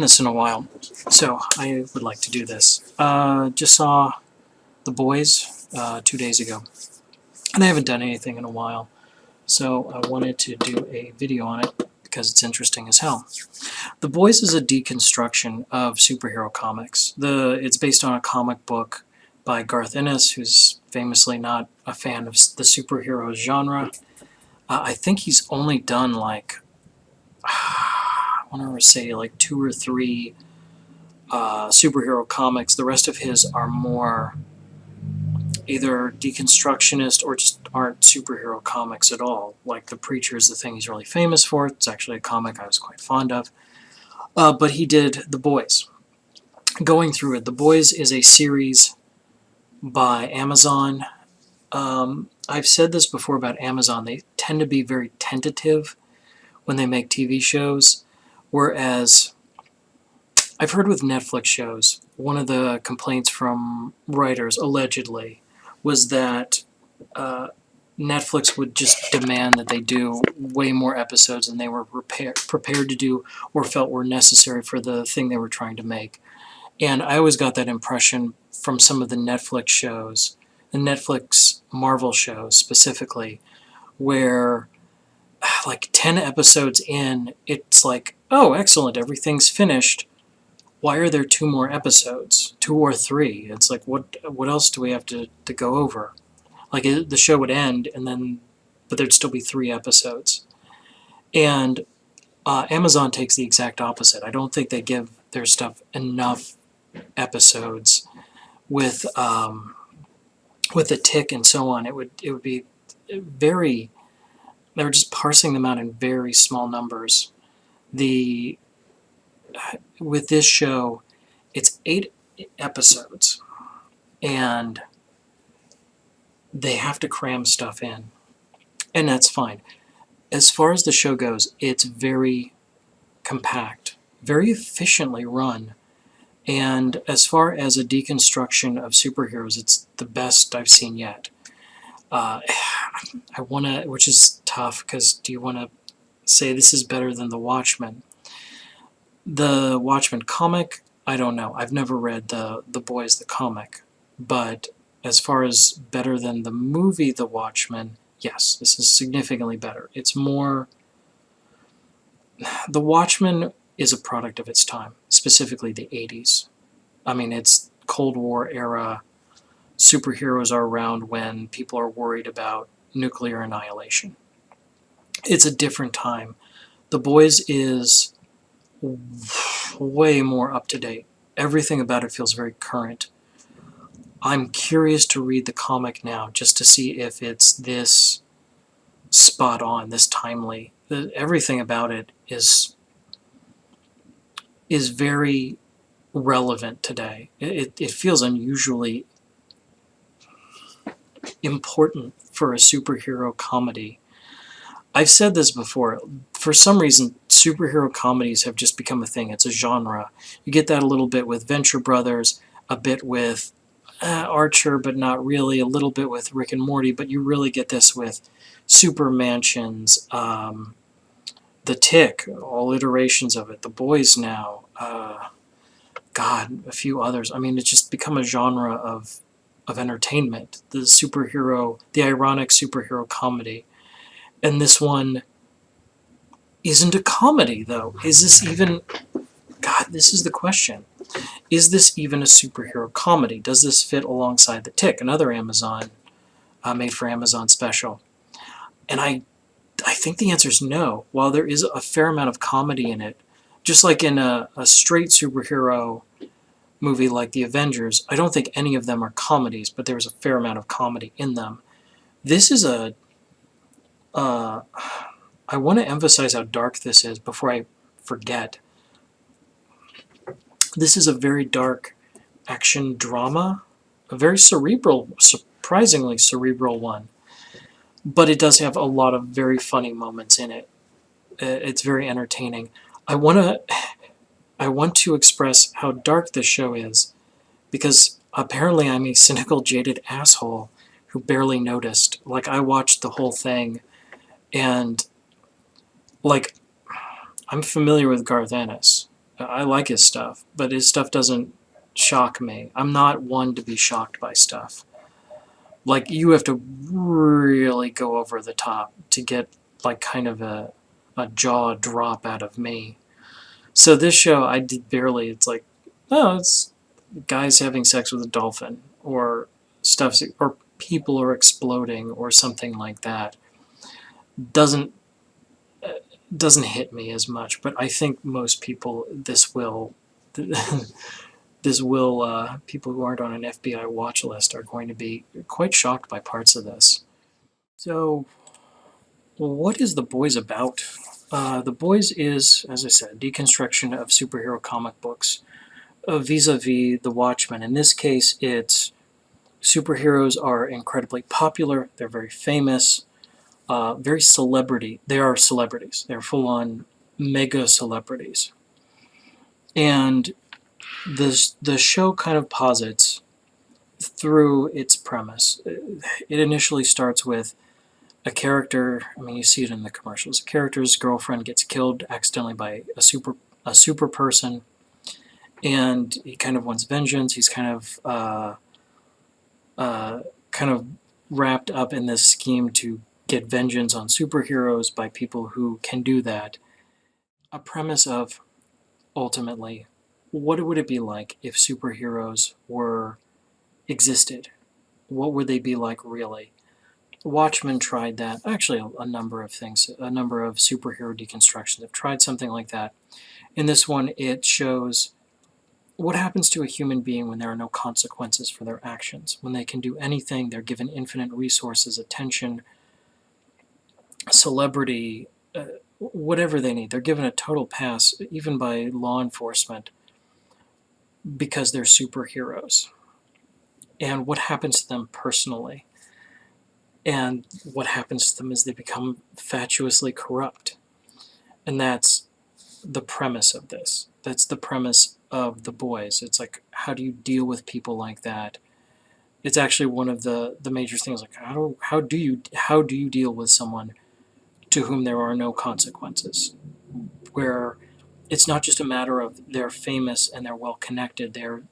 this in a while, so I would like to do this. Just saw The Boys 2 days ago, and I haven't done anything in a while, so I wanted to do a video on it because it's interesting as hell. The Boys is a deconstruction of superhero comics. It's based on a comic book by Garth Ennis, who's famously not a fan of the superhero genre. I think he's only done like, I want to say like 2 or 3 superhero comics. The rest of his are more either deconstructionist or just aren't superhero comics at all. Like The Preacher is the thing he's really famous for. It's actually a comic I was quite fond of. But he did The Boys. Going through it, The Boys is a series by Amazon. I've said this before about Amazon. They tend to be very tentative when they make TV shows, whereas I've heard with Netflix shows, one of the complaints from writers, allegedly, was that Netflix would just demand that they do way more episodes than they were prepared to do or felt were necessary for the thing they were trying to make. And I always got that impression from some of the Netflix shows, the Netflix Marvel shows specifically, where like 10 episodes in, it's like, oh, excellent, everything's finished. Why are there 2 more episodes? 2 or 3? It's like, what else do we have to go over? Like, the show would end, and then, but there'd still be 3 episodes. And Amazon takes the exact opposite. I don't think they give their stuff enough episodes with the tick and so on. It would be very, they were just parsing them out in very small numbers. With this show, it's 8 episodes, and they have to cram stuff in, and that's fine. As far as the show goes, it's very compact, very efficiently run, and as far as a deconstruction of superheroes, it's the best I've seen yet. I want to, which is tough, because do you want to say this is better than The Watchmen? The Watchmen comic, I don't know. I've never read The Boys, the comic. But as far as better than the movie The Watchmen, yes, this is significantly better. It's more... The Watchmen is a product of its time, specifically the 80s. I mean, it's Cold War era. Superheroes are around when people are worried about nuclear annihilation. It's a different time. The Boys is way more up to date. Everything about it feels very current. I'm curious to read the comic now just to see if it's this spot on, this timely. Everything about it is very relevant today. It feels unusually important for a superhero comedy. I've said this before. For some reason, superhero comedies have just become a thing. It's a genre. You get that a little bit with Venture Brothers, a bit with Archer, but not really, a little bit with Rick and Morty, but you really get this with Super Mansions, The Tick, all iterations of it, The Boys now, God, a few others. I mean, it's just become a genre of entertainment. The ironic superhero comedy. And this one isn't a comedy, though. Is this even... God, this is the question. Is this even a superhero comedy? Does this fit alongside The Tick, another Amazon, made for Amazon special? And I think the answer is no. While there is a fair amount of comedy in it, just like in a straight superhero movie like The Avengers, I don't think any of them are comedies, but there's a fair amount of comedy in them. This is a... I want to emphasize how dark this is before I forget. This is a very dark action drama, a very cerebral, surprisingly cerebral one. But it does have a lot of very funny moments in it. It's very entertaining. I want to express how dark this show is, because apparently I'm a cynical, jaded asshole who barely noticed. Like, I watched the whole thing, and, like, I'm familiar with Garth Ennis. I like his stuff, but his stuff doesn't shock me. I'm not one to be shocked by stuff. Like, you have to really go over the top to get, like, kind of a jaw drop out of me. So this show, I did barely. It's like, oh, it's guys having sex with a dolphin, or stuff, or people are exploding, or something like that. Doesn't doesn't hit me as much, but I think most people, this will people who aren't on an FBI watch list are going to be quite shocked by parts of this. So, what is The Boys about? The Boys is, as I said, deconstruction of superhero comic books vis-a-vis The Watchmen. In this case, it's superheroes are incredibly popular, they're very famous, very celebrity. They are celebrities. They're full-on mega celebrities. And the show kind of posits through its premise. It initially starts with a character. I mean, you see it in the commercials. A character's girlfriend gets killed accidentally by a super person, and he kind of wants vengeance. He's kind of wrapped up in this scheme to get vengeance on superheroes by people who can do that. A premise of, ultimately, what would it be like if superheroes existed? What would they be like really? Watchmen tried that. Actually, a number of things, a number of superhero deconstructions have tried something like that. In this one, it shows what happens to a human being when there are no consequences for their actions. When they can do anything, they're given infinite resources, attention, celebrity, whatever they need. They're given a total pass, even by law enforcement, because they're superheroes. And what happens to them personally? And what happens to them is they become fatuously corrupt. And that's the premise of this. That's the premise of The Boys. It's like, how do you deal with people like that? It's actually one of the major things. Like, how do you deal with someone to whom there are no consequences? Where it's not just a matter of they're famous and they're well connected. They're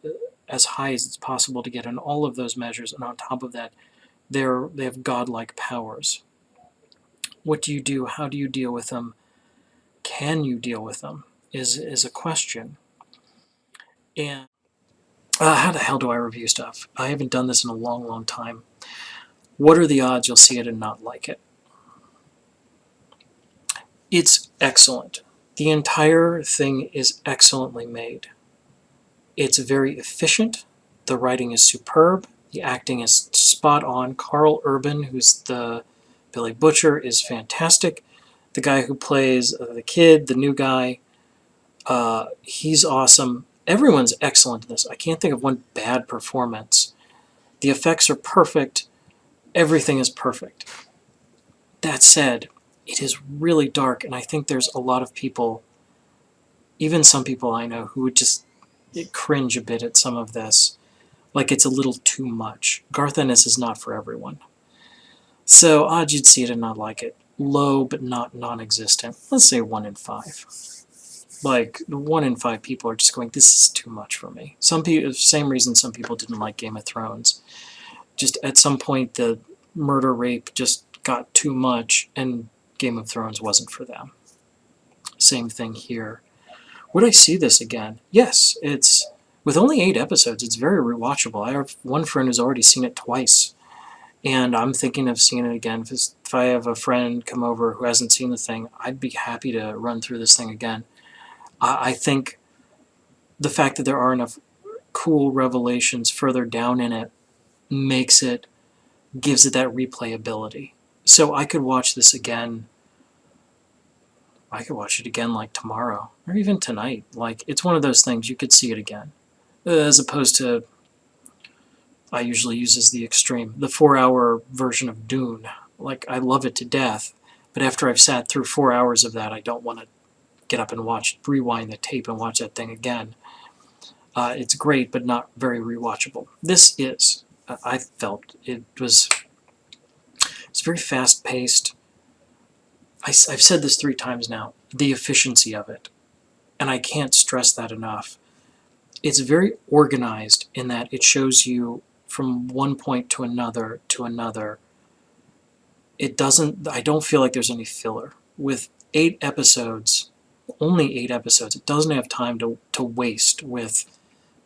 as high as it's possible to get on all of those measures, and on top of that, they have godlike powers. What do you do? How do you deal with them? Can you deal with them? Is a question. And how the hell do I review stuff? I haven't done this in a long, long time. What are the odds you'll see it and not like it? It's excellent. The entire thing is excellently made. It's very efficient. The writing is superb. The acting is spot on. Carl Urban, who's the Billy Butcher, is fantastic. The guy who plays the kid, the new guy, he's awesome. Everyone's excellent in this. I can't think of one bad performance. The effects are perfect. Everything is perfect. That said, it is really dark, and I think there's a lot of people, even some people I know, who would just cringe a bit at some of this. Like, it's a little too much. Garth Ennis is not for everyone. So, odds you'd see it and not like it. Low, but not non-existent. Let's say 1 in 5. Like, 1 in 5 people are just going, this is too much for me. Some people, same reason some people didn't like Game of Thrones. Just at some point, the murder rape just got too much, and Game of Thrones wasn't for them. Same thing here. Would I see this again? Yes, it's with only 8 episodes, it's very rewatchable. I have one friend who's already seen it twice, and I'm thinking of seeing it again. If I have a friend come over who hasn't seen the thing, I'd be happy to run through this thing again. I think the fact that there are enough cool revelations further down in it gives it that replayability. So I could watch this again. I could watch it again like tomorrow, or even tonight. Like, it's one of those things you could see it again. As opposed to, I usually use as the extreme, the 4-hour version of Dune. Like, I love it to death, but after I've sat through 4 hours of that, I don't want to get up and rewind the tape and watch that thing again. It's great, but not very rewatchable. This is. I felt it's very fast-paced. I've said this 3 times now. The efficiency of it. and I can't stress that enough. It's very organized in that it shows you from one point to another to another. I don't feel like there's any filler. With 8 episodes, only 8 episodes, it doesn't have time to waste with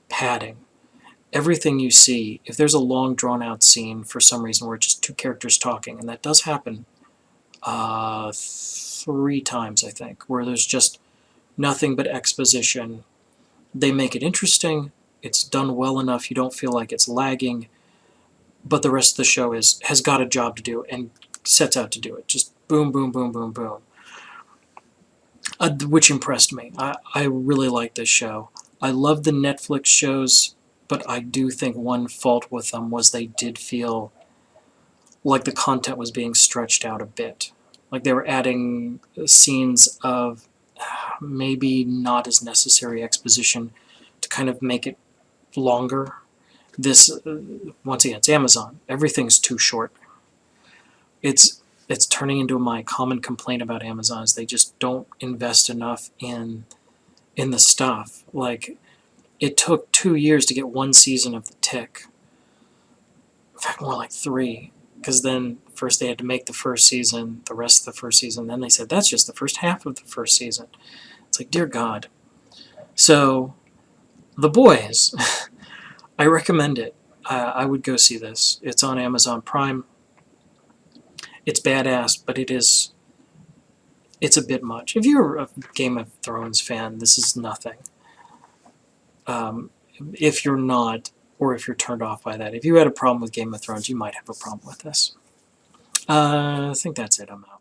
padding. Everything you see, if there's a long drawn-out scene for some reason where it's just 2 characters talking, and that does happen 3 times, I think, where there's just nothing but exposition. They make it interesting, it's done well enough, you don't feel like it's lagging, but the rest of the show has got a job to do and sets out to do it. Just boom, boom, boom, boom, boom. Which impressed me. I really like this show. I love the Netflix shows, but I do think one fault with them was they did feel like the content was being stretched out a bit. Like they were adding scenes of maybe not as necessary exposition to kind of make it longer. This, once again, it's Amazon. Everything's too short. It's turning into my common complaint about Amazon is they just don't invest enough in the stuff. Like, it took 2 years to get 1 season of The Tick. In fact, more like 3. Because then first they had to make the first season, the rest of the first season. Then they said, that's just the first half of the first season. It's like, dear God. So, The Boys. I recommend it. I would go see this. It's on Amazon Prime. It's badass, but it's a bit much. If you're a Game of Thrones fan, this is nothing. If you're not, or if you're turned off by that, if you had a problem with Game of Thrones, you might have a problem with this. I think that's it. I'm out.